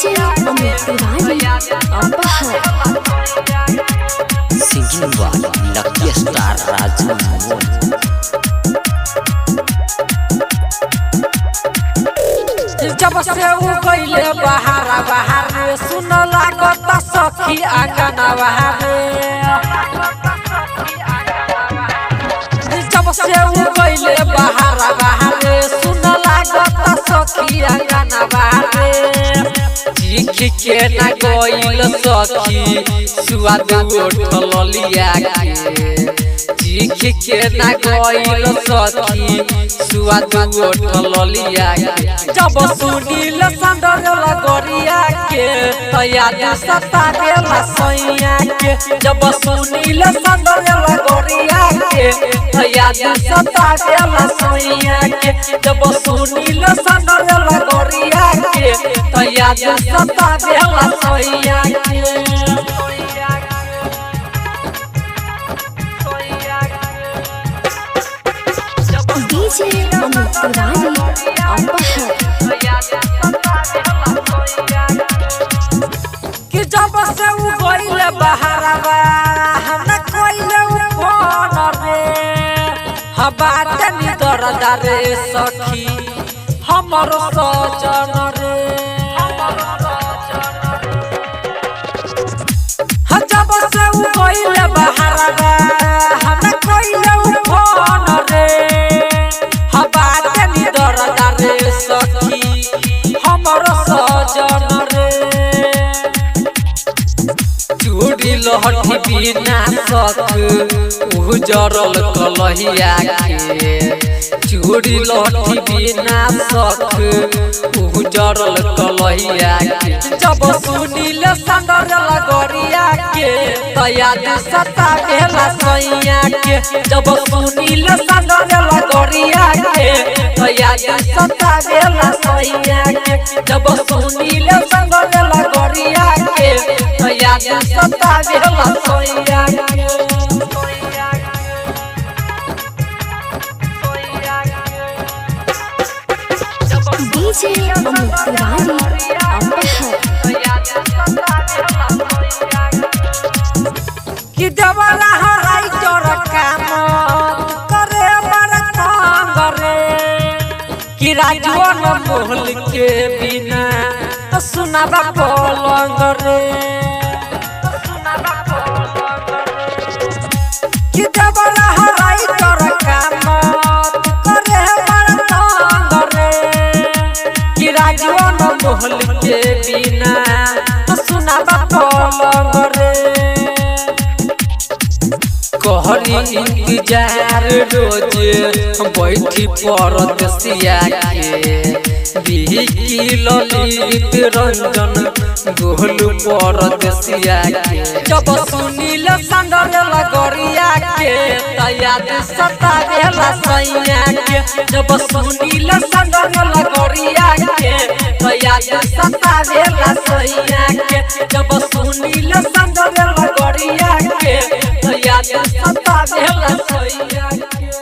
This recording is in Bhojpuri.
DJ Amit Tiwari Apahar Singing by Lucky Star Raju Mohan. जब से उ गइले बाहर सुन लागत सखी आंगना बाहर जब से उ गइले बाहर सुन लागत सखी आंगना बाहर चीख के ना गइल सखी सुआद उठल लिया के चीख के ना गइल सखी सुआद उठल लिया के जब सुनील संदरल गरिया के तो याद सतावेला सैया के जब सुनील संदरल गरिया के तो याद सतावेला सैया के जब सुनील संदरल गरिया के तो याद सतावेला सैया के DJ Amit Tiwari Apahar कि जब से उ गइले बहारवा हम कइले उ फोन रे हबात नि दर्द रे सखी हमर सजन रे जब से उ गइले बहारवा हम कइले उ फोन रे हबात नि दर्द रे सखी हमर सजन रे चूड़ी लहठी बिना सख उजरल कलहिया के चूड़ी लहठी बिना सख उजरल कलहिया के जब सुनील संदरल गरिया के तो याद सतावेला सैया के जब सुनील संदरल गरिया के तो याद सतावेला सैया के जब सुनील संदरल गरिया के तो याद सतावेला सैया के DJ Amit Tiwari Apahar कि देवला हराई तोर काम करे बड़ तंग रे कि राजवन मोहल के बिना तो सुनाबा पलंग रे कि देवला हराई तोर काम करे बड़ तंग रे कि राजवन मोहल के बिना तो सुनाबा पलंग रे कहरी इंतजार रोज बैठी परदेसिया के बिकी ललित रंजन गोलू परदेसिया के जब सुनील संदरल गरिया के तो याद सतावेला सैया के जब सुनील संदरल गरिया के तो याद सतावेला सैया के जब सुनील संदरल गरिया के तो याद सतावेला सैया के।